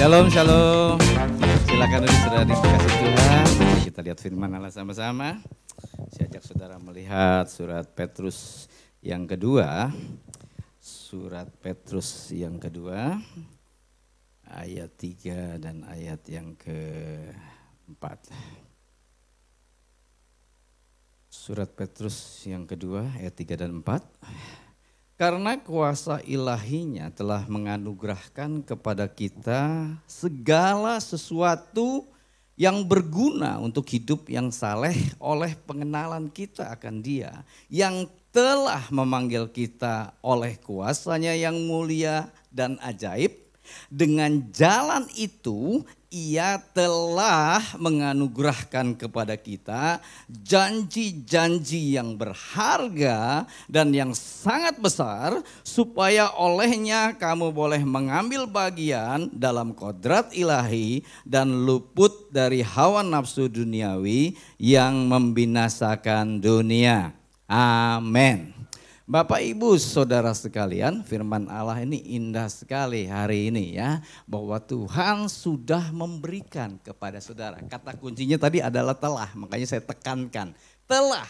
Shalom, shalom. Silakan duduk saudara dikasih Tuhan. Kita lihat firman Allah sama-sama. Saya ajak saudara melihat surat Petrus yang kedua. Surat Petrus yang kedua. Ayat 3 dan ayat yang keempat. Surat Petrus yang kedua ayat 3 dan 4. Karena kuasa ilahinya telah menganugerahkan kepada kita segala sesuatu yang berguna untuk hidup yang saleh oleh pengenalan kita akan Dia yang telah memanggil kita oleh kuasanya yang mulia dan ajaib. Dengan jalan itu Ia telah menganugerahkan kepada kita janji-janji yang berharga dan yang sangat besar supaya olehnya kamu boleh mengambil bagian dalam kodrat ilahi dan luput dari hawa nafsu duniawi yang membinasakan dunia. Amin. Bapak Ibu Saudara sekalian, firman Allah ini indah sekali hari ini ya. Bahwa Tuhan sudah memberikan kepada saudara. Kata kuncinya tadi adalah telah, makanya saya tekankan. Telah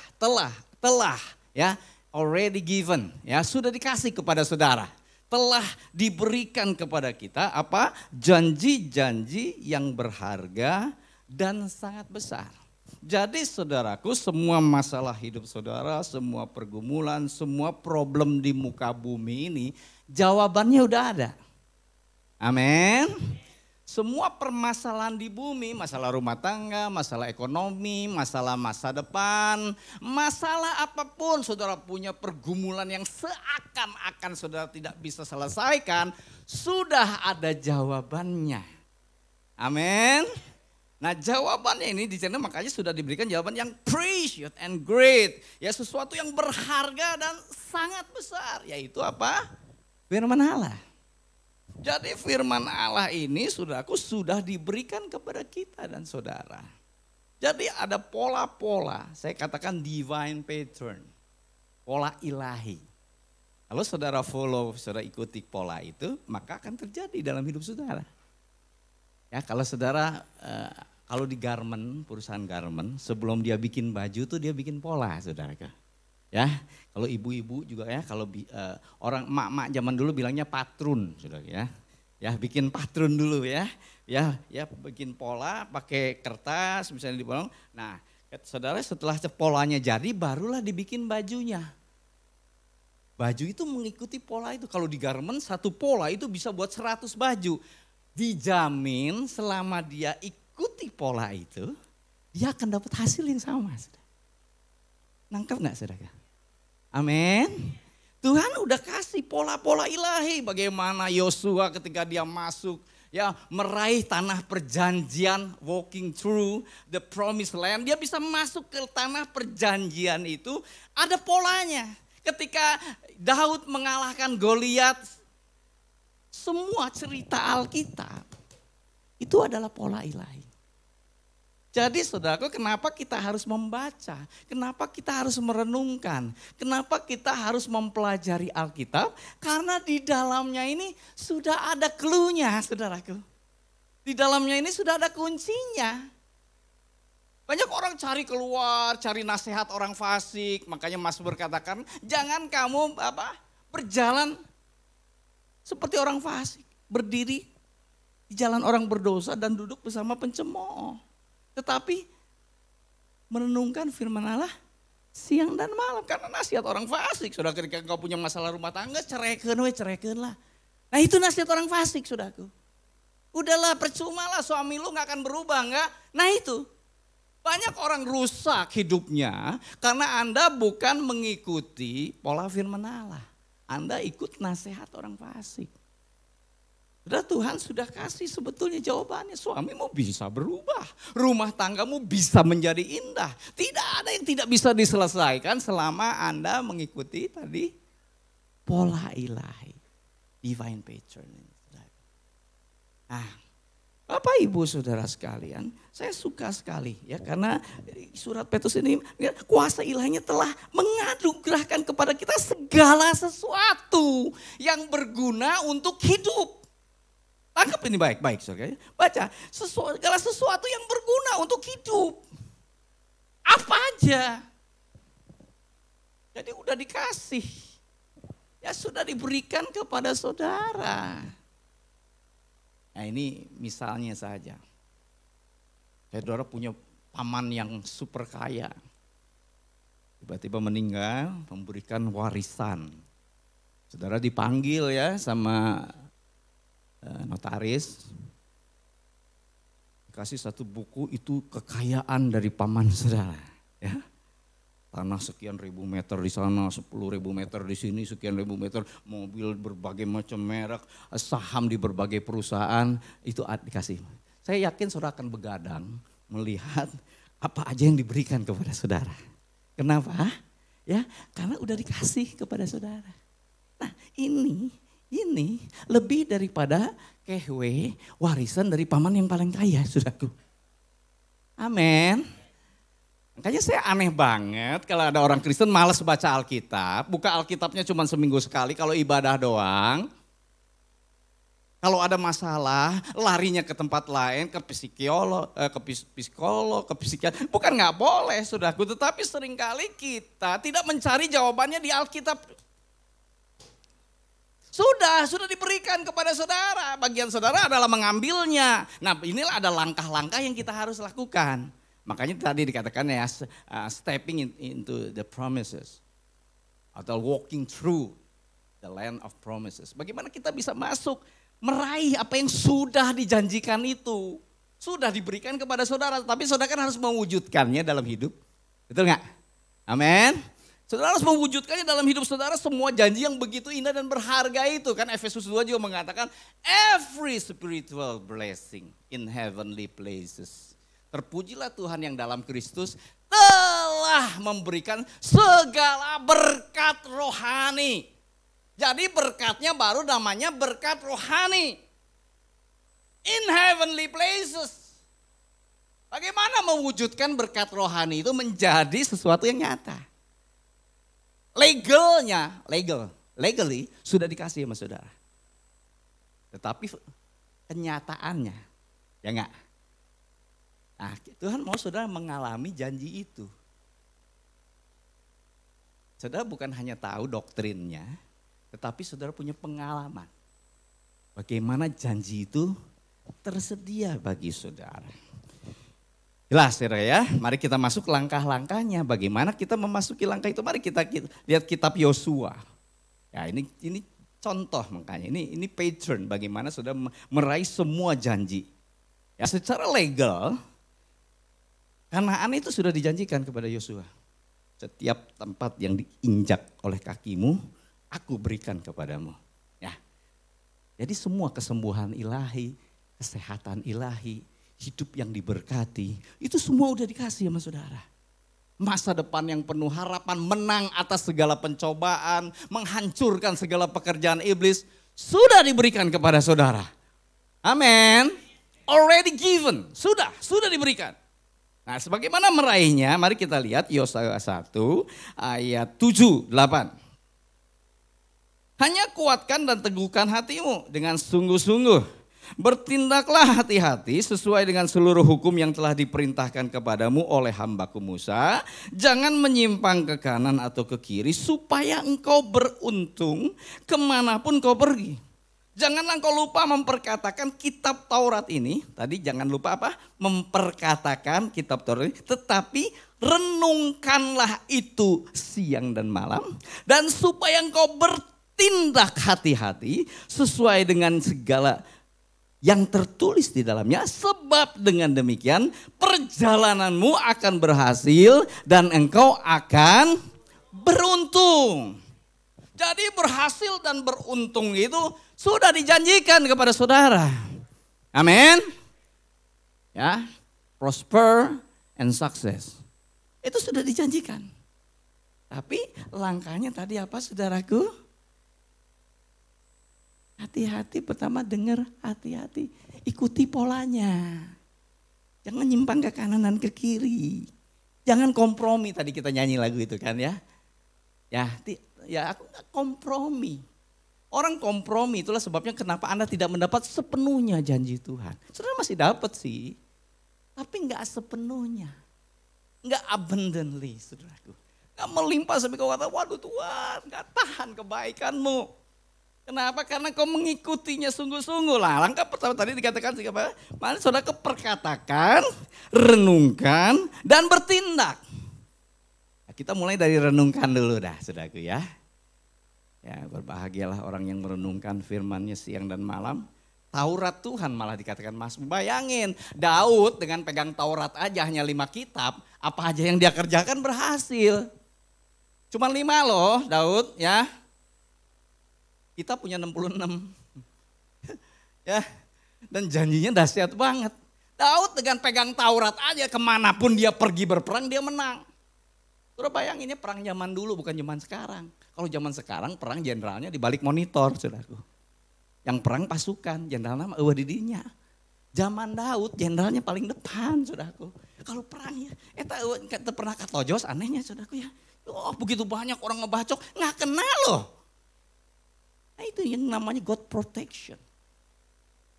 ya, already given ya, sudah dikasih kepada saudara. Telah diberikan kepada kita apa? Janji-janji yang berharga dan sangat besar. Jadi saudaraku, semua masalah hidup saudara, semua pergumulan, semua problem di muka bumi ini jawabannya udah ada. Amin. Semua permasalahan di bumi, masalah rumah tangga, masalah ekonomi, masalah masa depan, masalah apapun saudara punya pergumulan yang seakan-akan saudara tidak bisa selesaikan, sudah ada jawabannya. Amin. Nah jawabannya ini di sana makanya sudah diberikan jawaban yang precious and great. Ya sesuatu yang berharga dan sangat besar. Yaitu apa? Firman Allah. Jadi firman Allah ini saudaraku sudah diberikan kepada kita dan saudara. Jadi ada pola-pola, saya katakan divine pattern. Pola ilahi. Kalau saudara follow, saudara ikuti pola itu, maka akan terjadi dalam hidup saudara. Ya kalau saudara... Kalau di garment, perusahaan garment, sebelum dia bikin baju tuh dia bikin pola, saudara. Ya, kalau ibu-ibu juga ya, kalau orang emak-emak zaman dulu bilangnya patrun, saudara ya. Ya, bikin patrun dulu ya. Ya, bikin pola pakai kertas misalnya dibolong. Nah, saudara setelah polanya jadi barulah dibikin bajunya. Baju itu mengikuti pola itu. Kalau di garment satu pola itu bisa buat 100 baju. Dijamin selama dia ikuti pola itu, dia akan dapat hasil yang sama. Nangkep gak saudara? Amin. Tuhan udah kasih pola-pola ilahi. Bagaimana Yosua ketika dia masuk, ya meraih tanah perjanjian, walking through the promised land. Dia bisa masuk ke tanah perjanjian itu, ada polanya. Ketika Daud mengalahkan Goliat, semua cerita Alkitab itu adalah pola ilahi. Jadi saudaraku, kenapa kita harus membaca? Kenapa kita harus merenungkan? Kenapa kita harus mempelajari Alkitab? Karena di dalamnya ini sudah ada clue-nya, saudaraku. Di dalamnya ini sudah ada kuncinya. Banyak orang cari keluar, cari nasihat orang fasik. Makanya Mazmur katakan, jangan kamu berjalan seperti orang fasik. Berdiri di jalan orang berdosa dan duduk bersama pencemooh. Tetapi merenungkan firman Allah siang dan malam. Karena nasihat orang fasik. Saudara ketika engkau punya masalah rumah tangga, ceraikan lah. Nah itu nasihat orang fasik saudaraku. Udahlah percuma lah suami lu gak akan berubah enggak. Nah itu. Banyak orang rusak hidupnya karena Anda bukan mengikuti pola firman Allah. Anda ikut nasihat orang fasik. Sudah Tuhan sudah kasih sebetulnya jawabannya. Suamimu bisa berubah. Rumah tanggamu bisa menjadi indah. Tidak ada yang tidak bisa diselesaikan selama Anda mengikuti tadi pola ilahi. Divine pattern. Nah, Bapak Ibu Saudara sekalian, saya suka sekali ya karena surat Petrus ini kuasa ilahinya telah menganugerahkan kepada kita segala sesuatu yang berguna untuk hidup. Tangkap ini baik-baik saudara. Baca, segala sesuatu yang berguna untuk hidup. Apa aja. Jadi udah dikasih. Ya sudah diberikan kepada saudara. Nah ini misalnya saja. Saudara punya paman yang super kaya. Tiba-tiba meninggal, memberikan warisan. Saudara dipanggil ya sama notaris. Kasih satu buku itu kekayaan dari paman saudara. Ya. Tanah sekian ribu meter di sana, 10.000 meter di sini, sekian ribu meter, mobil berbagai macam merek, saham di berbagai perusahaan, itu dikasih. Saya yakin saudara akan begadang melihat apa aja yang diberikan kepada saudara. Kenapa? Ya, karena udah dikasih kepada saudara. Nah, ini lebih daripada kehwe warisan dari paman yang paling kaya, saudaraku. Amin. Makanya saya aneh banget kalau ada orang Kristen malas baca Alkitab, buka Alkitabnya cuma seminggu sekali kalau ibadah doang. Kalau ada masalah, larinya ke tempat lain, ke psikolog, ke psikiater. Bukan nggak boleh, saudaraku, tetapi seringkali kita tidak mencari jawabannya di Alkitab. Sudah diberikan kepada saudara. Bagian saudara adalah mengambilnya. Nah, inilah ada langkah-langkah yang kita harus lakukan. Makanya tadi dikatakan ya, stepping into the promises. Atau walking through the land of promises. Bagaimana kita bisa masuk, meraih apa yang sudah dijanjikan itu. Sudah diberikan kepada saudara, tapi saudara kan harus mewujudkannya dalam hidup. Betul nggak? Amin. Saudara harus mewujudkannya dalam hidup saudara, semua janji yang begitu indah dan berharga itu. Kan Efesus 2 juga mengatakan, every spiritual blessing in heavenly places. Terpujilah Tuhan yang dalam Kristus telah memberikan segala berkat rohani. Jadi berkatnya baru namanya berkat rohani. In heavenly places. Bagaimana mewujudkan berkat rohani itu menjadi sesuatu yang nyata. Legally sudah dikasih sama saudara. Tetapi kenyataannya, ya enggak? Nah, Tuhan mau saudara mengalami janji itu. Saudara bukan hanya tahu doktrinnya, tetapi saudara punya pengalaman. Bagaimana janji itu tersedia bagi saudara. Jelas saudara ya, mari kita masuk langkah-langkahnya. Bagaimana kita memasuki langkah itu, mari kita lihat kitab Yosua. Ya ini contoh makanya, ini pattern bagaimana saudara meraih semua janji. Ya secara legal, Kanaan itu sudah dijanjikan kepada Yosua. Setiap tempat yang diinjak oleh kakimu, aku berikan kepadamu. Ya. Jadi semua kesembuhan ilahi, kesehatan ilahi, hidup yang diberkati, itu semua udah dikasih sama saudara. Masa depan yang penuh harapan, menang atas segala pencobaan, menghancurkan segala pekerjaan iblis, sudah diberikan kepada saudara. Amin. Already given, sudah diberikan. Nah, sebagaimana meraihnya, mari kita lihat Yosua 1 ayat 7, 8. Hanya kuatkan dan teguhkan hatimu dengan sungguh-sungguh. Bertindaklah hati-hati sesuai dengan seluruh hukum yang telah diperintahkan kepadamu oleh hambaku Musa. Jangan menyimpang ke kanan atau ke kiri supaya engkau beruntung kemanapun kau pergi. Janganlah engkau lupa memperkatakan kitab Taurat ini. Tadi jangan lupa apa? Memperkatakan kitab Taurat ini. Tetapi renungkanlah itu siang dan malam. Dan supaya engkau bertindak hati-hati sesuai dengan segala yang tertulis di dalamnya, sebab dengan demikian perjalananmu akan berhasil dan engkau akan beruntung. Jadi berhasil dan beruntung itu sudah dijanjikan kepada saudara. Amin. Ya, prosper and success. Itu sudah dijanjikan. Tapi langkahnya tadi apa saudaraku? Hati-hati, pertama dengar, hati-hati, ikuti polanya. Jangan nyimpang ke kanan dan ke kiri. Jangan kompromi, tadi kita nyanyi lagu itu kan ya. Ya aku gak kompromi. Orang kompromi, itulah sebabnya kenapa Anda tidak mendapat sepenuhnya janji Tuhan. Saudara masih dapat sih, tapi enggak sepenuhnya. Enggak abundantly, saudaraku. Enggak melimpah sampai kau kata, waduh Tuhan, enggak tahan kebaikanmu. Kenapa? Karena kau mengikutinya sungguh-sungguh lah. Langkah pertama tadi dikatakan, mari saudara perkatakan, renungkan, dan bertindak. Nah, kita mulai dari renungkan dulu dah, saudaraku ya. Ya, berbahagialah orang yang merenungkan firman-Nya siang dan malam. Taurat Tuhan malah dikatakan Mas. Bayangin, Daud dengan pegang Taurat aja hanya 5 kitab, apa aja yang dia kerjakan berhasil. Cuma 5 loh Daud ya. Kita punya 66. Ya, dan janjinya dahsyat banget. Daud dengan pegang Taurat aja kemanapun dia pergi berperang dia menang. Terus bayanginnya perang zaman dulu bukan zaman sekarang. Kalau zaman sekarang perang jenderalnya di balik monitor, saudaraku. Yang perang pasukan, jenderalnya didinya. Zaman Daud jenderalnya paling depan, saudaraku. Kalau perangnya, kita pernah katojos anehnya, saudaraku ya. Oh begitu banyak orang ngebacok, nggak kenal loh. Nah itu yang namanya God protection.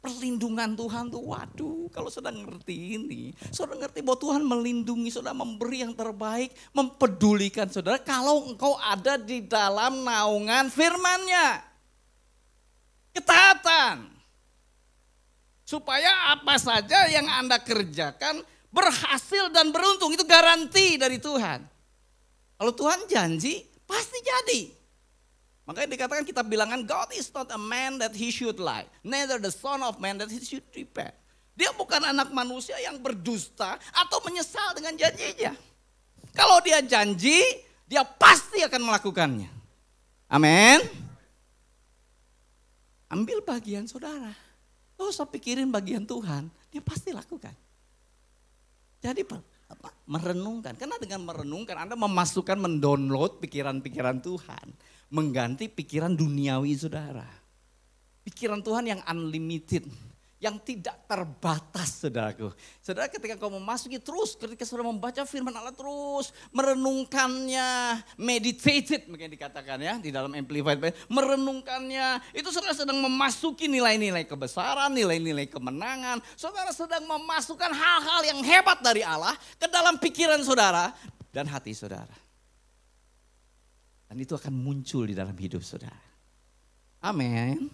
Perlindungan Tuhan tuh, waduh kalau saudara ngerti ini. Saudara ngerti bahwa Tuhan melindungi saudara, memberi yang terbaik, mempedulikan saudara. Kalau engkau ada di dalam naungan firman-Nya. Ketaatan. Supaya apa saja yang Anda kerjakan berhasil dan beruntung. Itu garansi dari Tuhan. Kalau Tuhan janji, pasti jadi. Makanya dikatakan kitab Bilangan, God is not a man that he should lie, neither the son of man that he should repent. Dia bukan anak manusia yang berdusta atau menyesal dengan janjinya. Kalau dia janji, dia pasti akan melakukannya. Amin. Ambil bagian saudara. Gak usah pikirin bagian Tuhan, dia pasti lakukan. Jadi merenungkan, karena dengan merenungkan Anda memasukkan, mendownload pikiran-pikiran Tuhan. Mengganti pikiran duniawi saudara. Pikiran Tuhan yang unlimited, yang tidak terbatas saudaraku. Saudara ketika kau memasuki terus, ketika saudara membaca firman Allah terus, merenungkannya, meditated mungkin dikatakan ya di dalam Amplified, merenungkannya, itu saudara sedang memasuki nilai-nilai kebesaran, nilai-nilai kemenangan. Saudara sedang memasukkan hal-hal yang hebat dari Allah ke dalam pikiran saudara dan hati saudara. Dan itu akan muncul di dalam hidup saudara. Amin.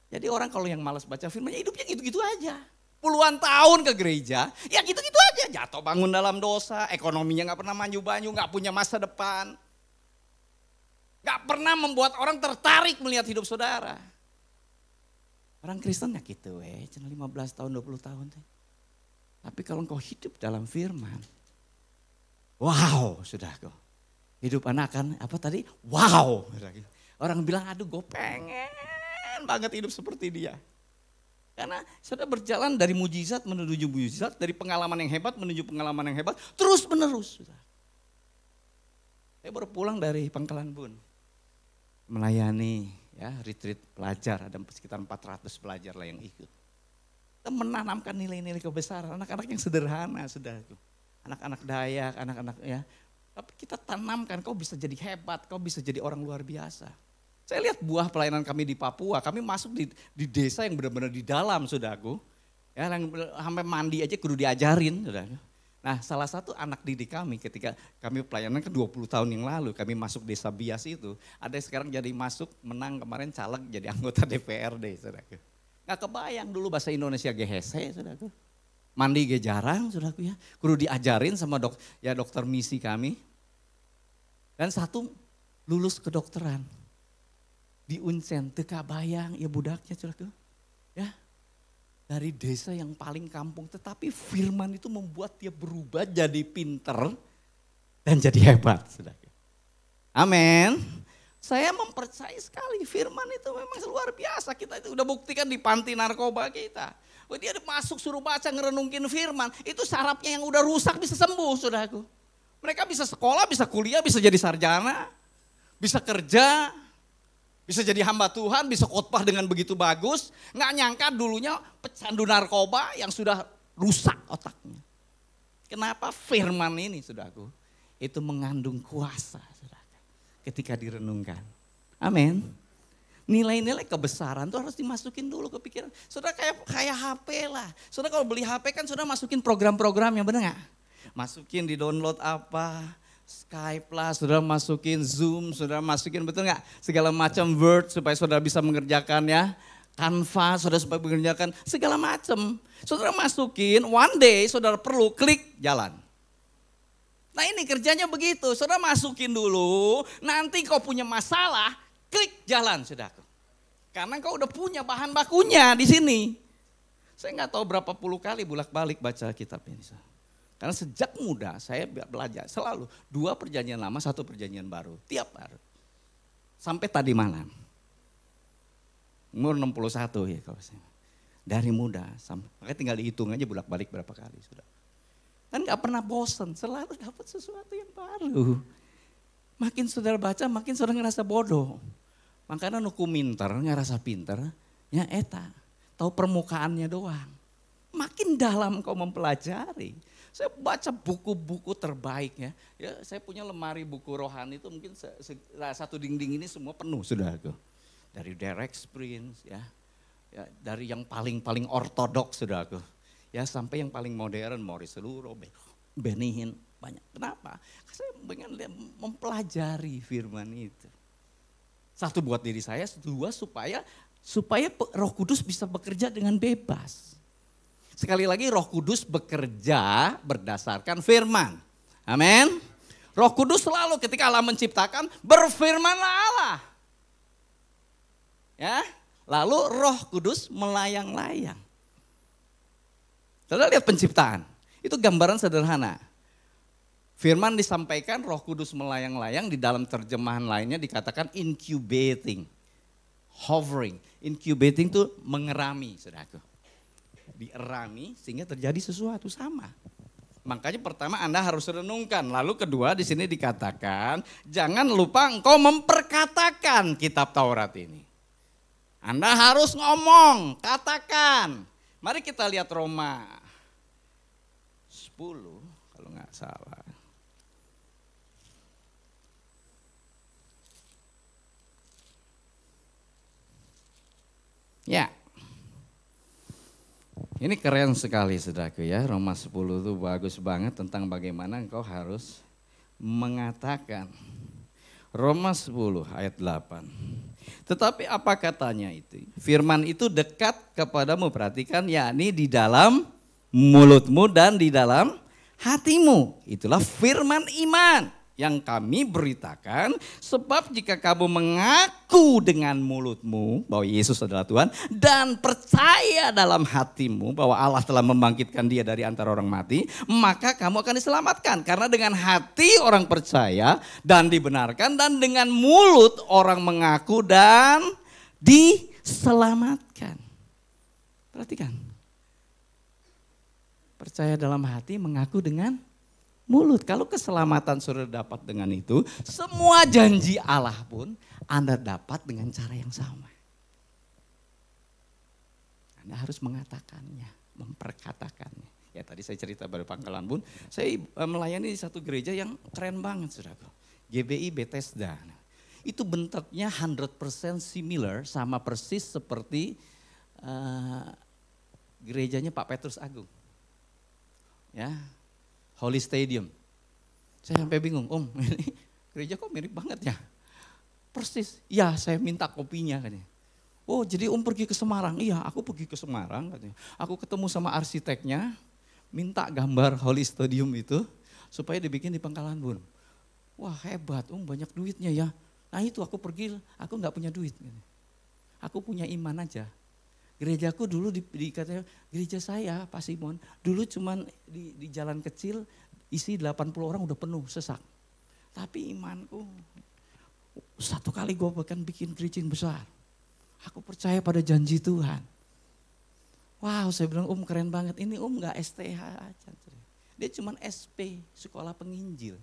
Jadi orang kalau yang malas baca firman, hidupnya gitu-gitu aja. Puluhan tahun ke gereja, ya gitu-gitu aja. Jatuh bangun dalam dosa, ekonominya gak pernah maju-maju, gak punya masa depan. Gak pernah membuat orang tertarik melihat hidup saudara. Orang Kristen ya gitu cuma 15 tahun, 20 tahun. Tapi kalau engkau hidup dalam firman, wow saudaraku. Hidup anak kan apa tadi? Wow. Orang bilang aduh gue pengen banget hidup seperti dia. Karena sudah berjalan dari mujizat menuju mujizat, dari pengalaman yang hebat menuju pengalaman yang hebat, terus menerus. Saya baru pulang dari Pangkalan Bun. Melayani ya retreat pelajar, ada sekitar 400 pelajar lah yang ikut. Kita menanamkan nilai-nilai kebesaran, anak-anak yang sederhana sudah. Anak-anak Dayak, anak-anak ya. Tapi kita tanamkan, kau bisa jadi hebat, kau bisa jadi orang luar biasa. Saya lihat buah pelayanan kami di Papua, kami masuk di desa yang benar-benar di dalam, saudaraku. Ya, yang sampai mandi aja kudu diajarin, saudaraku. Nah, salah satu anak didik kami ketika kami pelayanan ke 20 tahun yang lalu, kami masuk desa Bias itu, ada yang sekarang jadi masuk, menang kemarin caleg jadi anggota DPRD, saudaraku. Gak kebayang dulu bahasa Indonesia gehese, saudaraku. Mandi ge jarang, saudaraku ya. Kudu diajarin sama dokter misi kami. Dan satu lulus kedokteran di Uncen, teka bayang ya budaknya saudaraku. Ya, dari desa yang paling kampung, tetapi firman itu membuat dia berubah jadi pinter dan jadi hebat. Saudaraku. Amin. Saya mempercayai sekali firman itu memang luar biasa. Kita itu udah buktikan di panti narkoba kita. Dia masuk suruh baca ngerenungin firman, itu sarafnya yang udah rusak bisa sembuh saudaraku. Mereka bisa sekolah, bisa kuliah, bisa jadi sarjana, bisa kerja, bisa jadi hamba Tuhan, bisa khotbah dengan begitu bagus. Nggak nyangka dulunya pecandu narkoba yang sudah rusak otaknya. Kenapa firman ini saudaraku? Itu mengandung kuasa saudara, ketika direnungkan. Amin. Nilai-nilai kebesaran tuh harus dimasukin dulu ke pikiran. Saudara kayak HP lah. Saudara kalau beli HP kan saudara masukin program-program yang benar nggak? Masukin di download apa, Skype lah, saudara masukin Zoom, saudara masukin betul nggak? Segala macam Word supaya saudara bisa mengerjakan ya. Canva, saudara supaya mengerjakan segala macam. Saudara masukin, one day saudara perlu klik jalan. Nah ini kerjanya begitu, saudara masukin dulu, nanti kau punya masalah, klik jalan saudaraku. Karena kau udah punya bahan bakunya di sini. Saya nggak tahu berapa puluh kali bolak-balik baca kitab ini. Karena sejak muda saya belajar selalu 2 perjanjian lama, 1 perjanjian baru. Tiap hari. Sampai tadi malam. Umur 61 ya kalau saya. Dari muda, makanya tinggal dihitung aja bolak-balik berapa kali sudah. Kan gak pernah bosan, selalu dapat sesuatu yang baru. Makin saudara baca, makin saudara ngerasa bodoh. Makanya nuku minter, ngerasa pinter, ya eta, tahu permukaannya doang. Makin dalam kau mempelajari. Saya baca buku-buku terbaik ya. Saya punya lemari buku rohani itu mungkin satu dinding ini semua penuh saudaraku. Dari Derek Prince ya, dari yang paling ortodoks saudaraku. Ya sampai yang paling modern, Maurice Luro, Benny Hinn, banyak. Kenapa? Saya pengen mempelajari firman itu. 1 buat diri saya, 2 supaya Roh Kudus bisa bekerja dengan bebas. Sekali lagi Roh Kudus bekerja berdasarkan firman. Amin. Roh Kudus selalu ketika Allah menciptakan berfirmanlah Allah. Ya, lalu Roh Kudus melayang-layang. Saudara lihat penciptaan, itu gambaran sederhana. Firman disampaikan, Roh Kudus melayang-layang, di dalam terjemahan lainnya dikatakan incubating, hovering. Incubating itu mengerami, saudaraku. Dierami sehingga terjadi sesuatu sama. Makanya pertama Anda harus renungkan, lalu kedua di sini dikatakan, jangan lupa engkau memperkatakan kitab Taurat ini. Anda harus ngomong, katakan. Mari kita lihat Roma 10 kalau nggak salah. Ya, ini keren sekali saudaraku ya, Roma 10 itu bagus banget tentang bagaimana engkau harus mengatakan. Roma 10 ayat 8. Tetapi apa katanya itu? Firman itu dekat kepadamu, perhatikan, yakni di dalam mulutmu dan di dalam hatimu. Itulah firman iman yang kami beritakan, sebab jika kamu mengaku dengan mulutmu bahwa Yesus adalah Tuhan dan percaya dalam hatimu bahwa Allah telah membangkitkan dia dari antara orang mati, maka kamu akan diselamatkan. Karena dengan hati orang percaya dan dibenarkan, dan dengan mulut orang mengaku dan diselamatkan. Perhatikan. Percaya dalam hati, mengaku dengan mulut. Kalau keselamatan saudara dapat dengan itu, semua janji Allah pun Anda dapat dengan cara yang sama. Anda harus mengatakannya, memperkatakannya. Ya tadi saya cerita pada Pangkalan Bun, saya melayani di satu gereja yang keren banget saudara. GBI Bethesda. Itu bentuknya 100% similar, sama persis seperti gerejanya Pak Petrus Agung. Ya. Holy Stadium. Saya sampai bingung, Om ini gereja kok mirip banget ya? Persis, ya saya minta kopinya katanya. Oh jadi Om pergi ke Semarang? Iya aku pergi ke Semarang katanya. Aku ketemu sama arsiteknya, minta gambar Holy Stadium itu supaya dibikin di Pangkalan Bun. Wah hebat Om, banyak duitnya ya. Nah itu aku pergi, aku gak punya duit. Aku punya iman aja. Gerejaku dulu dikatanya, gereja saya Pak Simon, dulu cuman di jalan kecil isi 80 orang udah penuh, sesak. Tapi imanku, satu kali gue bahkan bikin gereja yang besar. Aku percaya pada janji Tuhan. Wow saya bilang keren banget, ini gak STH aja. Dia cuman SP, sekolah penginjil.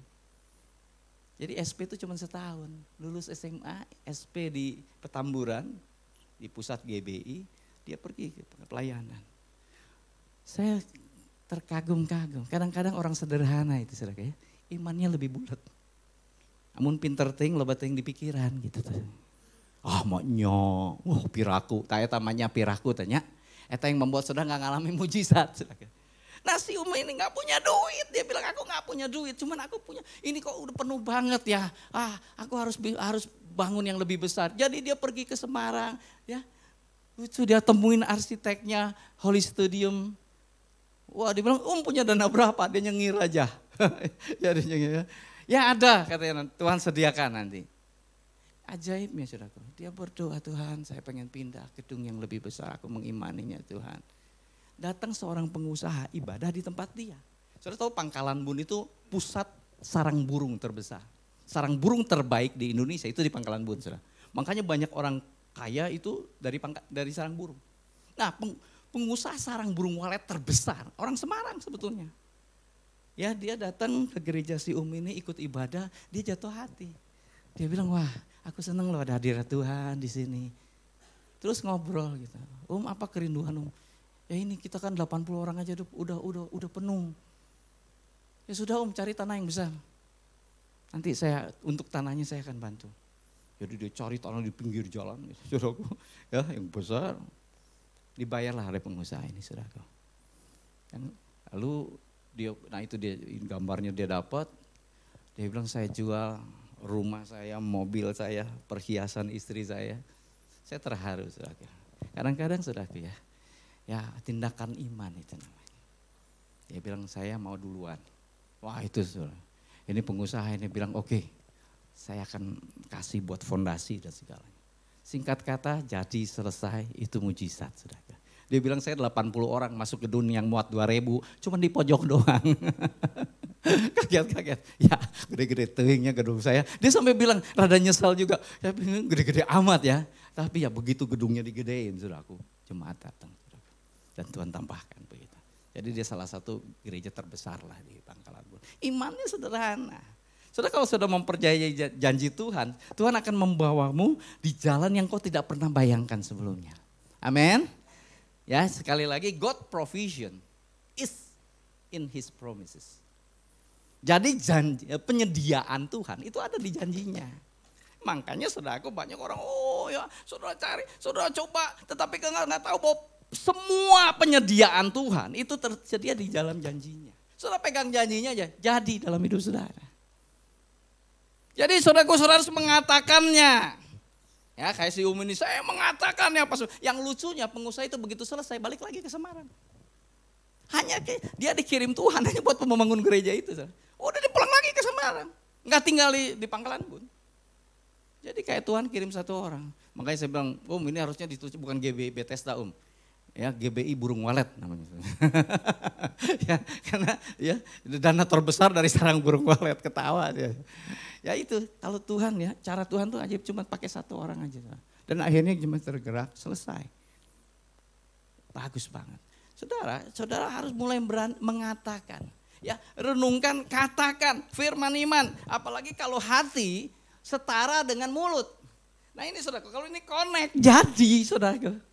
Jadi SP itu cuma setahun, lulus SMA, SP di Petamburan, di pusat GBI. Dia pergi ke pelayanan. Saya terkagum-kagum. Kadang-kadang orang sederhana itu saudara ya, imannya lebih bulat. Namun pinter ting, lebat ting di pikiran gitu. maknya, piraku, tanya tamanya piraku tanya. Eta yang membuat saudara nggak ngalamin mujizat. Nah si Umi ini nggak punya duit, dia bilang aku nggak punya duit, cuman aku punya, ini kok udah penuh banget ya, aku harus bangun yang lebih besar. Jadi dia pergi ke Semarang, ya, itu dia temuin arsiteknya Holy Studium. Wah dia bilang, punya dana berapa? Dia nyengir aja. Ya, dia nyengir. Ya ada katanya, Tuhan sediakan nanti. Ajaibnya saudaraku, dia berdoa, Tuhan saya pengen pindah gedung yang lebih besar, aku mengimaninya Tuhan. Datang seorang pengusaha ibadah di tempat dia. Saudara tahu Pangkalan Bun itu pusat sarang burung terbesar. Sarang burung terbaik di Indonesia itu di Pangkalan Bun, saudara. Makanya banyak orang kaya itu dari sarang burung. Nah pengusaha sarang burung walet terbesar, orang Semarang sebetulnya. Ya dia datang ke gereja si ini ikut ibadah, dia jatuh hati. Dia bilang, wah aku seneng loh ada hadirat Tuhan di sini. Terus ngobrol gitu, apa kerinduan Ya ini kita kan 80 orang aja udah penuh. Ya sudah cari tanah yang besar. Nanti untuk tanahnya saya akan bantu. Jadi dia cari tanah di pinggir jalan, saudaraku, ya yang besar. Dibayarlah oleh pengusaha ini, saudaraku. Lalu dia gambarnya dia dapat. Dia bilang saya jual rumah saya, mobil saya, perhiasan istri saya. Saya terharu, saudaraku. Kadang-kadang saudaraku ya tindakan iman itu namanya. Dia bilang saya mau duluan. Wah itu saudara. Ini pengusaha ini bilang oke, saya akan kasih buat fondasi dan segalanya. Singkat kata jadi selesai itu mujizat saudara. Dia bilang saya 80 orang masuk gedung yang muat 2.000 cuman di pojok doang. Kaget. Ya gede-gede teingnya gedung saya. Dia sampai bilang rada nyesal juga. Ya gede-gede amat ya. Tapi ya begitu gedungnya digedein saudaraku. Jemaat datang. Dan Tuhan tambahkan begitu. Jadi dia salah satu gereja terbesar lah di Pangkalan Bun. Imannya sederhana. Saudara kalau sudah mempercayai janji Tuhan, Tuhan akan membawamu di jalan yang kau tidak pernah bayangkan sebelumnya. Amin. Ya sekali lagi God provision is in his promises. Jadi penyediaan Tuhan itu ada di janjinya. Makanya saudaraku banyak orang, saudara cari, saudara coba, tetapi nggak tahu bahwa semua penyediaan Tuhan itu tersedia di dalam janjinya. Saudara pegang janjinya aja, jadi dalam hidup saudara. Jadi saudara harus mengatakannya. Ya kayak si ini, saya mengatakannya. Yang lucunya pengusaha itu begitu selesai balik lagi ke Semarang. Hanya dia dikirim Tuhan hanya buat membangun gereja itu. Udah dipulang lagi ke Semarang. Nggak tinggal di Pangkalan Bun. Jadi kayak Tuhan kirim satu orang. Makanya saya bilang, ini harusnya ditulis bukan GBI Bethesda Ya GBI burung walet namanya. Ya karena ya dana terbesar dari sarang burung walet, ketawa dia. Ya itu kalau Tuhan ya, cara Tuhan tuh ajaib, cuma pakai satu orang aja. Dan akhirnya cuma tergerak, selesai. Bagus banget. Saudara harus mulai mengatakan. Ya renungkan, katakan firman iman. Apalagi kalau hati setara dengan mulut. Nah ini saudara, kalau ini connect, jadi saudara.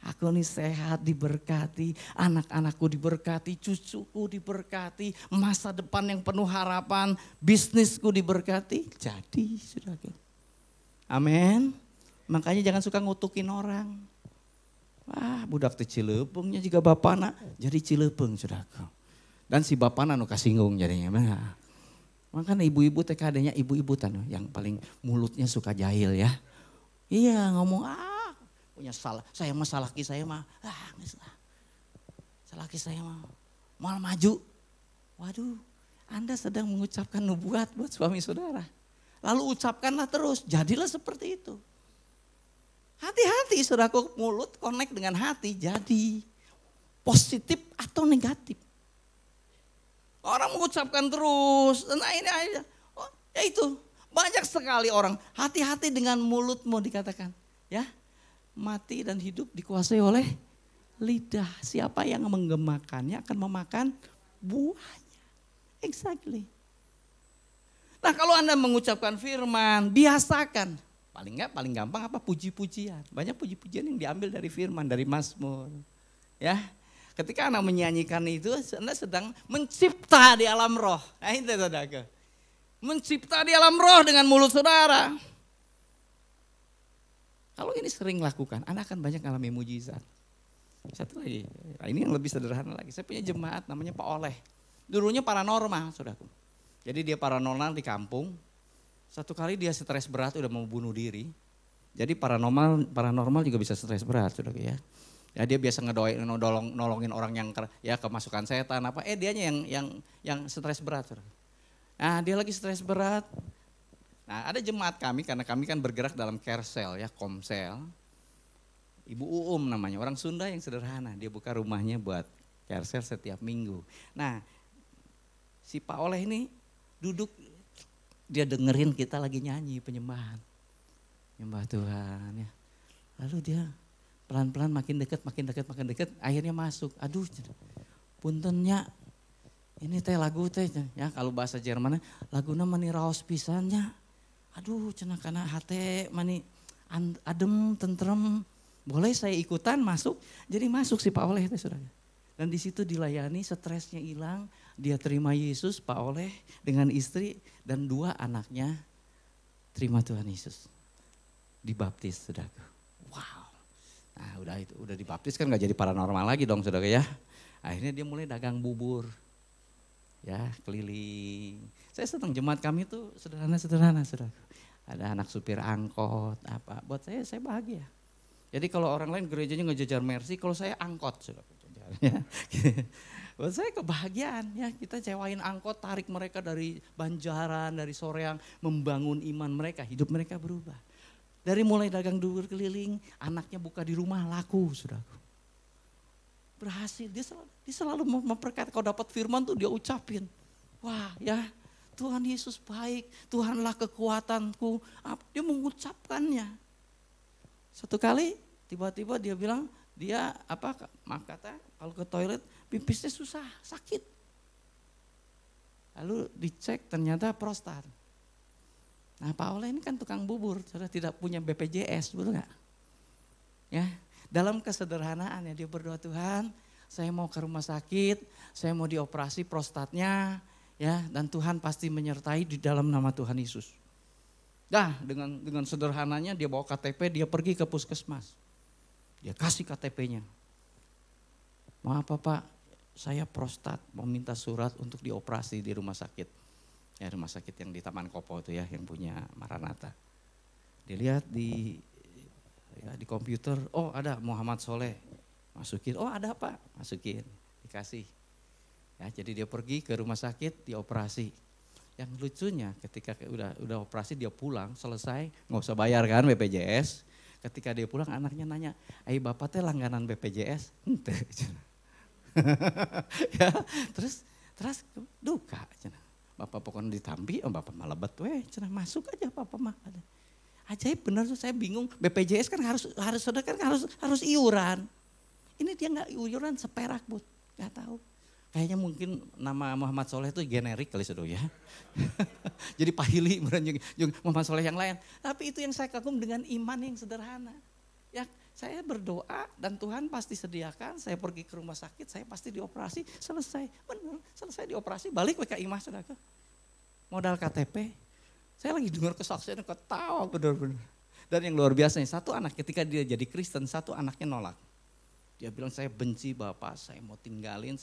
Aku ini sehat, diberkati, anak-anakku diberkati, cucuku diberkati, masa depan yang penuh harapan, bisnisku diberkati. Jadi saudara. Amin. Makanya jangan suka ngutukin orang. Wah budak teh Cileupungnya juga bapana jadi Cileupung saudara. Dan si bapana nu kasinggung jadinya. Makanya ibu-ibu teh kadenya ibu-ibu yang paling mulutnya suka jahil ya. Iya ngomong punya salah, saya mah salaki saya mah, salaki saya mah mal maju. Waduh, Anda sedang mengucapkan nubuat buat suami saudara. Lalu ucapkanlah terus, jadilah seperti itu. Hati-hati saudaraku, mulut connect dengan hati, jadi positif atau negatif. Orang mengucapkan terus, nah ini aja, ya itu banyak sekali orang hati-hati dengan mulutmu dikatakan, ya. Mati dan hidup dikuasai oleh lidah. Siapa yang menggemakannya akan memakan buahnya. Exactly. Nah kalau Anda mengucapkan firman, biasakan. Paling gampang apa? Puji-pujian. Banyak puji-pujian yang diambil dari firman, dari Mazmur. Ya, ketika Anda menyanyikan itu, Anda sedang mencipta di alam roh. Nah itu saudara. Mencipta di alam roh dengan mulut saudara. Kalau ini sering lakukan, Anda akan banyak mengalami mujizat. Satu lagi, nah ini yang lebih sederhana lagi. Saya punya jemaat namanya Pak Oleh. Dulunya paranormal, saudaraku. Jadi dia paranormal di kampung. Satu kali dia stres berat, udah mau bunuh diri. Jadi paranormal juga bisa stres berat, saudaraku ya. Ya dia biasa nolongin orang yang ya kemasukan setan apa. Dianya yang stres berat, saudaraku. Nah dia lagi stres berat. Nah ada jemaat kami, karena kami kan bergerak dalam Kersel ya, Komsel. Ibu Uum namanya, orang Sunda yang sederhana. Dia buka rumahnya buat Kersel setiap minggu. Nah si Pak Oleh ini duduk, dia dengerin kita lagi nyanyi penyembahan. Nyembah Tuhan ya. Lalu dia pelan-pelan makin dekat, akhirnya masuk. Aduh puntennya, ini teh lagu teh ya, kalau bahasa Jerman laguna mani raos pisannya. Aduh cenah kana hate mani adem tentrem. Boleh saya ikutan masuk? Jadi masuk si Pak Oleh teh saudara. Dan di situ dilayani, stresnya hilang, dia terima Yesus, Pak Oleh dengan istri dan 2 anaknya terima Tuhan Yesus. Dibaptis saudara. Wow. Nah udah dibaptis kan gak jadi paranormal lagi dong saudara ya. Akhirnya dia mulai dagang bubur. Ya keliling. Saya senang jemaat kami tuh sederhana saudara. Ada anak supir angkot apa. Buat saya bahagia. Jadi kalau orang lain gerejanya ngejajar Mercy, kalau saya angkot saudara. Ya. Buat saya kebahagiaan ya, kita sewain angkot, tarik mereka dari Banjaran, dari Soreang, membangun iman mereka, hidup mereka berubah. Dari mulai dagang bubur keliling, anaknya buka di rumah laku saudara. Berhasil, dia selalu memperkatakan, kalau dapat firman tuh dia ucapin. Wah ya Tuhan Yesus baik, Tuhanlah kekuatanku. Dia mengucapkannya. Satu kali tiba-tiba dia bilang, dia kata kalau ke toilet pipisnya susah, sakit. Lalu dicek ternyata prostat. Nah Pak Oleh ini kan tukang bubur, sudah tidak punya BPJS, betul gak? Ya. Dalam kesederhanaan ya dia berdoa, Tuhan saya mau ke rumah sakit, saya mau dioperasi prostatnya ya, dan Tuhan pasti menyertai di dalam nama Tuhan Yesus. Dah dengan sederhananya dia bawa KTP, dia pergi ke puskesmas. Dia kasih KTP-nya. Maaf Pak, saya prostat mau minta surat untuk dioperasi di rumah sakit. Ya rumah sakit yang di Taman Kopo itu ya, yang punya Maranatha. Dilihat di komputer, oh ada Muhammad Soleh, masukin, oh ada Pak, masukin, dikasih. Ya, jadi dia pergi ke rumah sakit, dioperasi. Yang lucunya ketika udah operasi dia pulang, selesai, nggak usah bayar kan BPJS. Ketika dia pulang anaknya nanya, bapak teh langganan BPJS? Ente. Ya, terus duka. Bapak pokoknya ditampi, bapak malah betwe, masuk aja bapak mah. Ajaib benar tuh, saya bingung. BPJS kan harus iuran. Ini dia nggak iuran seperak Bud, nggak tahu. Kayaknya mungkin nama Muhammad Soleh itu generik kali saudara ya. Jadi Pak Hili juga Muhammad Soleh yang lain. Tapi itu yang saya kagum dengan iman yang sederhana. Ya saya berdoa dan Tuhan pasti sediakan. Saya pergi ke rumah sakit, saya pasti dioperasi, selesai. Benar, selesai dioperasi, balik ke imah saudara. Modal KTP. Saya lagi dengar kesaksian, ketawa benar-benar. Dan yang luar biasanya, satu anak ketika dia jadi Kristen, satu anaknya nolak. Dia bilang saya benci Bapak, saya mau tinggalin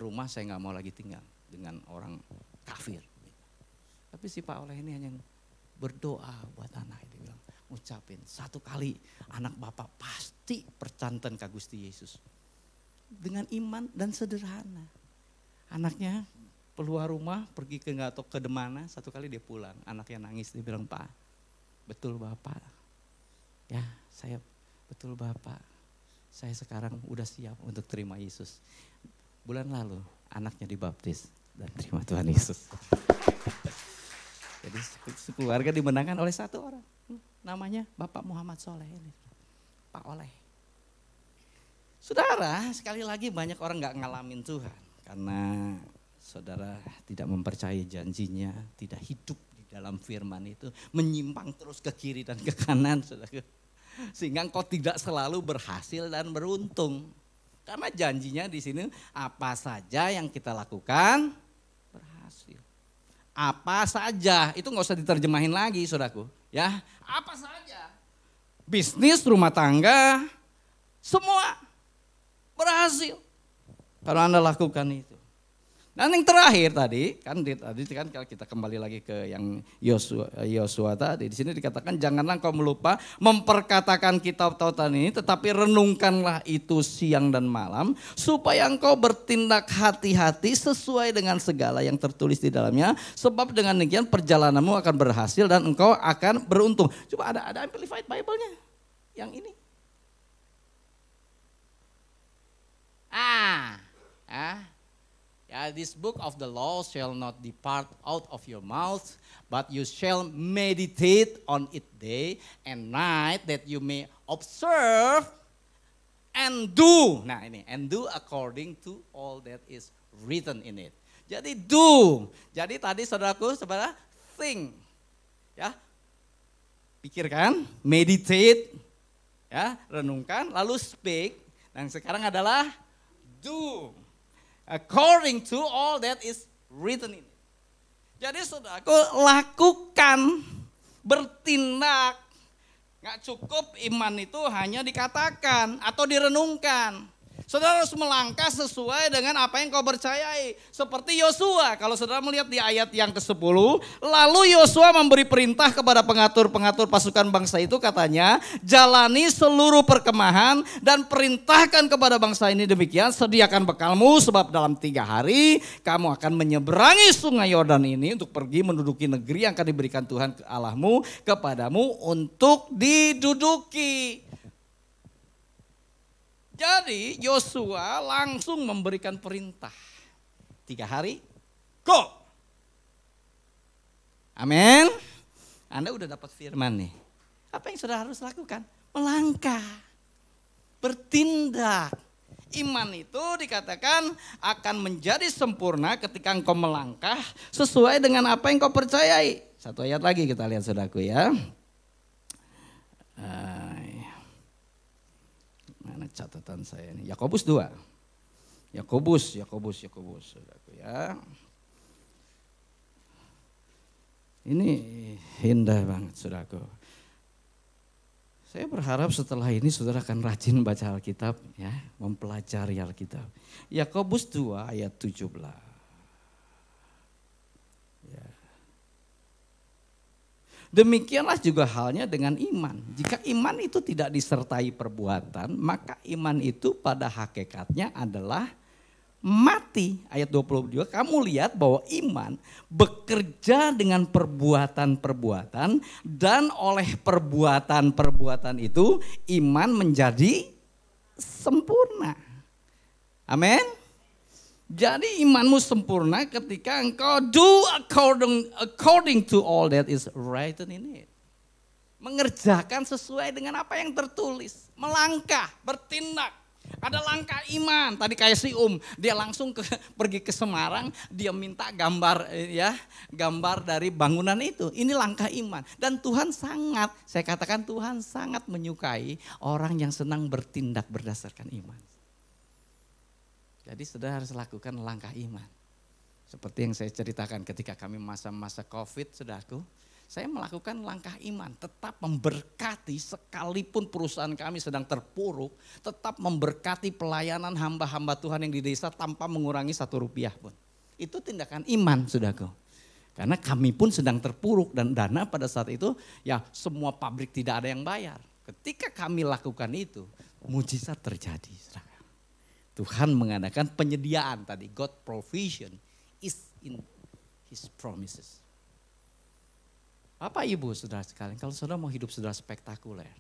rumah, saya nggak mau lagi tinggal dengan orang kafir. Tapi si Pak Oleh ini hanya berdoa buat anak, dia bilang ngucapin satu kali anak Bapak pasti percanten ka Gusti Yesus. Dengan iman dan sederhana. Anaknya keluar rumah, pergi ke nggak tahu ke mana, satu kali dia pulang. Anaknya nangis, dia bilang, Pak, betul Bapak. Ya, betul Bapak. Saya sekarang udah siap untuk terima Yesus. Bulan lalu anaknya dibaptis dan terima Tuhan Yesus. Jadi keluarga dimenangkan oleh satu orang. Namanya Bapak Muhammad Soleh ini. Pak Oleh. Saudara, sekali lagi banyak orang gak ngalamin Tuhan. Karena saudara tidak mempercayai janjinya, tidak hidup di dalam firman itu. Menyimpang terus ke kiri dan ke kanan. Saudara. Sehingga engkau tidak selalu berhasil dan beruntung. Karena janjinya di sini apa saja yang kita lakukan berhasil. Apa saja, itu nggak usah diterjemahin lagi saudaraku. Ya, apa saja. bisnis, rumah tangga, semua berhasil. Kalau Anda lakukan itu. Dan yang terakhir tadi kan kalau kita kembali lagi ke yang Yosua tadi, di sini dikatakan janganlah kau melupa memperkatakan kitab Taurat ini, tetapi renungkanlah itu siang dan malam supaya engkau bertindak hati-hati sesuai dengan segala yang tertulis di dalamnya, sebab dengan demikian perjalananmu akan berhasil dan engkau akan beruntung. Coba ada Amplified Bible-nya yang ini. This book of the law shall not depart out of your mouth, but you shall meditate on it day and night, that you may observe and do. Nah ini, and do according to all that is written in it. Jadi do. Jadi tadi saudaraku, think, ya, pikirkan, meditate, ya, renungkan, lalu speak. Dan sekarang adalah do. According to all that is written in it. Jadi saudaraku, lakukan, bertindak. Gak cukup iman itu hanya dikatakan atau direnungkan. Saudara harus melangkah sesuai dengan apa yang kau percayai. Seperti Yosua, kalau saudara melihat di ayat yang ke-10. Lalu Yosua memberi perintah kepada pengatur-pengatur pasukan bangsa itu, katanya, jalani seluruh perkemahan dan perintahkan kepada bangsa ini demikian, sediakan bekalmu sebab dalam 3 hari kamu akan menyeberangi sungai Yordan ini untuk pergi menduduki negeri yang akan diberikan Tuhan Allahmu kepadamu untuk diduduki. Jadi Yosua langsung memberikan perintah. 3 hari, go. Amin. Anda udah dapat firman nih. Apa yang saudara harus lakukan? Melangkah, bertindak. Iman itu dikatakan akan menjadi sempurna ketika engkau melangkah sesuai dengan apa yang kau percayai. 1 ayat lagi kita lihat saudaraku ya. Mana catatan saya ini? Yakobus 2. Yakobus, saudaraku ya. Ini indah banget saudaraku. Saya berharap setelah ini saudara akan rajin baca Alkitab ya, mempelajari Alkitab. Yakobus 2 ayat 17. Ya. Demikianlah juga halnya dengan iman. Jika iman itu tidak disertai perbuatan, maka iman itu pada hakikatnya adalah mati. Ayat 22, kamu lihat bahwa iman bekerja dengan perbuatan-perbuatan, dan oleh perbuatan-perbuatan itu iman menjadi sempurna. Amin. Jadi imanmu sempurna ketika engkau do according to all that is written in it. Mengerjakan sesuai dengan apa yang tertulis. Melangkah, bertindak. Ada langkah iman. Tadi kayak si dia langsung pergi ke Semarang, dia minta gambar dari bangunan itu. Ini langkah iman. Dan Tuhan saya katakan Tuhan sangat menyukai orang yang senang bertindak berdasarkan iman. Jadi saudara harus lakukan langkah iman. Seperti yang saya ceritakan ketika kami masa-masa COVID, saudaraku, saya melakukan langkah iman, tetap memberkati sekalipun perusahaan kami sedang terpuruk, tetap memberkati pelayanan hamba-hamba Tuhan yang di desa tanpa mengurangi 1 rupiah pun. Itu tindakan iman, saudaraku. Karena kami pun sedang terpuruk dan dana pada saat itu ya semua pabrik tidak ada yang bayar. Ketika kami lakukan itu, mujizat terjadi, saudara. Tuhan mengadakan penyediaan tadi, God provision is in His promises. Bapak Ibu saudara sekalian, kalau saudara mau hidup saudara spektakuler,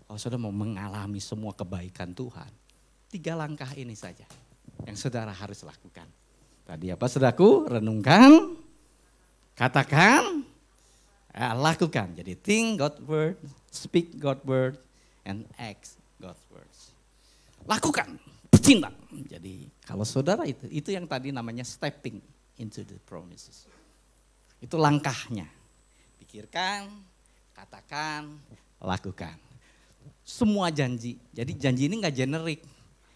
kalau saudara mau mengalami semua kebaikan Tuhan, 3 langkah ini saja yang saudara harus lakukan. Tadi apa saudaraku? Renungkan, katakan, lakukan. Jadi think God's word, speak God's word, and act God's words. Lakukan. Bertindak. Jadi kalau saudara itu yang tadi namanya stepping into the promises. Itu langkahnya. Pikirkan, katakan, lakukan. Semua janji. Jadi janji ini gak generik.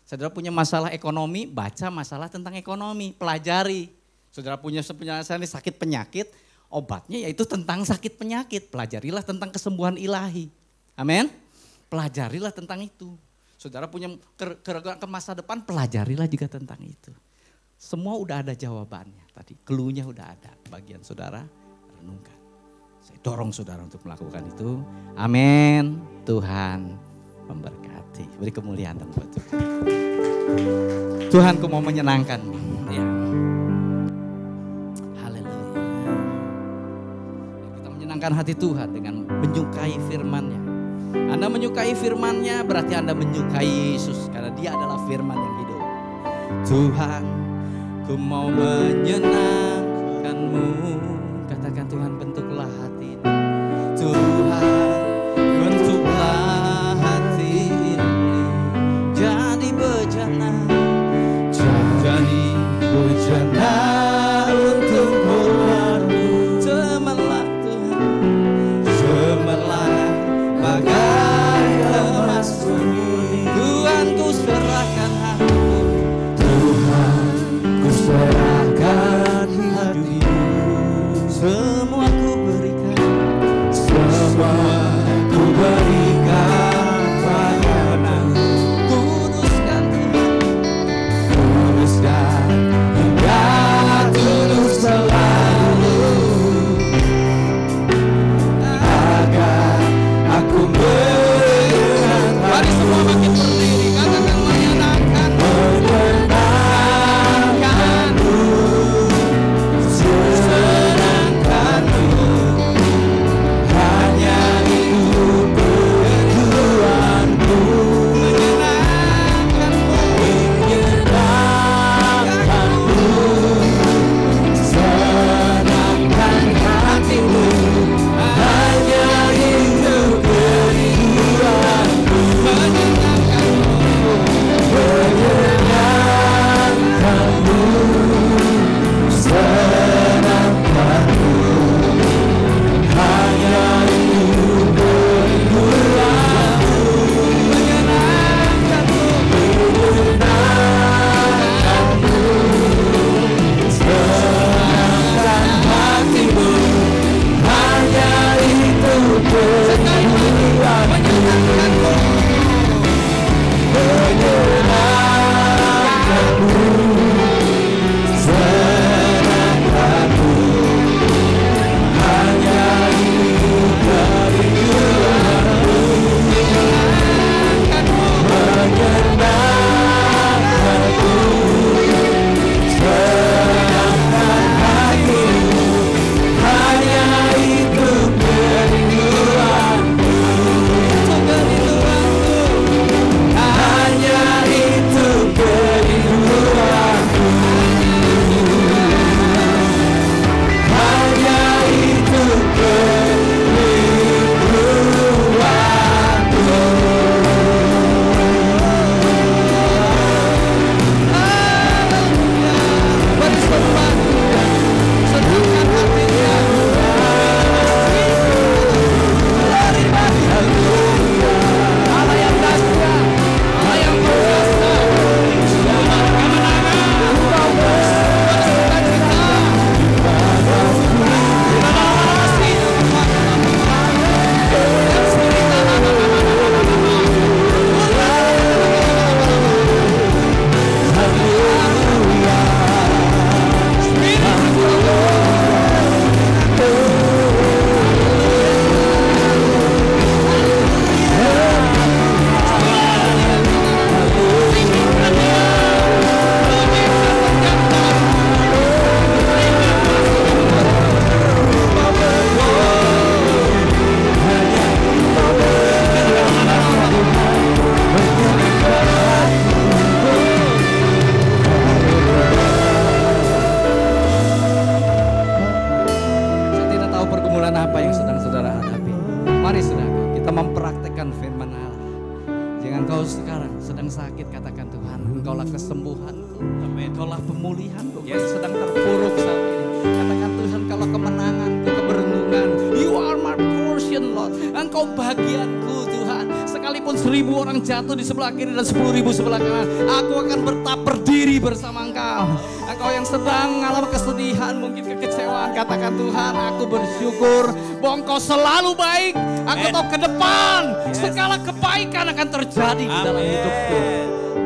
Saudara punya masalah ekonomi, baca masalah tentang ekonomi, pelajari. Saudara punya sakit penyakit, obatnya yaitu tentang sakit penyakit. Pelajarilah tentang kesembuhan ilahi. Amin. pelajarilah tentang itu. Saudara punya keraguan ke masa depan, pelajarilah juga tentang itu. Semua udah ada jawabannya tadi, clue-nya udah ada. Bagian saudara renungkan. Saya dorong saudara untuk melakukan itu. Amin. Tuhan memberkati. Beri kemuliaan dong buat Tuhan. Tuhan, ku mau menyenangkan-Mu. Ya. Haleluya. Kita menyenangkan hati Tuhan dengan menyukai firman-Nya. Anda menyukai firman-Nya berarti Anda menyukai Yesus. Karena Dia adalah firman yang hidup. Tuhan, ku mau menyenangkan-Mu. Katakan Tuhan, bentuklah hati ini. Tuhan, bentuklah hati ini. Jadi bejana. Jadi bejana untuk-Mu. Cemerlang Tuhan. Cemerlang bagai emas murni. Tuhan, ku serahkan hatiku. Tuhan, ku serahkan hati. Semua ku berikan. Semua ku berikan padamu. Kuduskan Tuhan. Kuduskan hingga kudus selalu. Agar aku menyenangkan. Mari semua makin berdiri, katakan menyenangkan-Mu. Menyenangkan-Mu. Senangkan-Mu. Hanya itu kehidupanku. Menyenangkan-Mu. Menyenangkan-Mu. Senangkan hatimu. Hanya itu kerinduanku. Menyenangkan-Mu. Menyenangkan-Mu. Senangkan-Mu. Hanya itu kerinduanku. Menyenangkan-Mu. Menyenangkan-Mu. Senangkan hatimu. Hanya itu kerinduanku. Menyenangkan-Mu. Menyenangkan-Mu. Senangkan-Mu. Hanya itu kerinduanku. Menyenangkan-Mu. Menyenangkan-Mu. Senangkan hatimu. Hanya itu kerinduanku. Itu kerinduanku. Hanya itu kerinduanku. Hanya itu kerinduanku. Beri sembah, senangkan hatinya. Allah yang dahsyat, Allah yang berkuasa, sumber kemenangan, sumber sukacita. Saya tidak tahu pergumulan apa yang sedang saudara hadapi. Mari saudara, kita mempraktekkan firman Allah. Jangan kau sekarang sedang sakit, katakan Tuhan, Engkaulah kesembuhanku, Engkaulah pemulihanku. Yang sedang terpuruk saat ini, katakan Tuhan, Engkaulah kemenanganku, keberuntungan. You are my portion, Lord. Engkau bagianku, Tuhan. Sekalipun 10.000 orang jatuh di sebelah kiri dan 10.000 sebelah kanan, aku akan tetap berdiri bersama engkau. Engkau yang sedang mengalami kesedihan, mungkin kekecewaan, katakan Tuhan, aku bersyukur bahwa engkau selalu baik. Aku tahu ke depan segala kebaikan akan terjadi di dalam hidupku.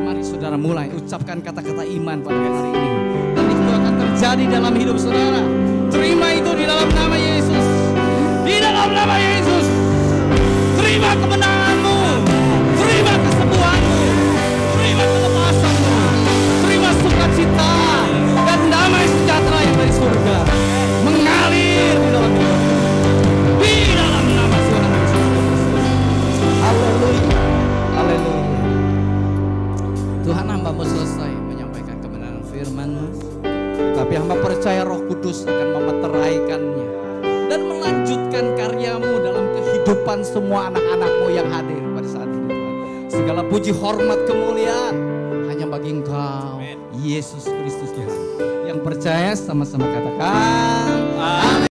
Mari saudara mulai ucapkan kata-kata iman pada hari ini, dan itu akan terjadi dalam hidup saudara. Terima itu di dalam nama Yesus. Di dalam nama Yesus. Terima kemenanganmu. Terima kesembuhanmu. Terima kelepasanmu. Terima sukacita dan damai sejahtera yang dari surga mengalir di dalam hidupmu. Di dalam nama Tuhan Yesus. Haleluya. Haleluya. Tuhan, hamba-Mu selesai menyampaikan kebenaran firman-Mu, tapi hamba percaya Roh Kudus akan memeteraikannya dan melanjutkan karya-Mu dalam kehidupan semua anak-anak-Mu yang hadir pada saat ini, Tuhan. Segala puji, hormat, kemuliaan hanya bagi Engkau, Yesus Kristus Tuhan. Yang percaya sama-sama katakan amin.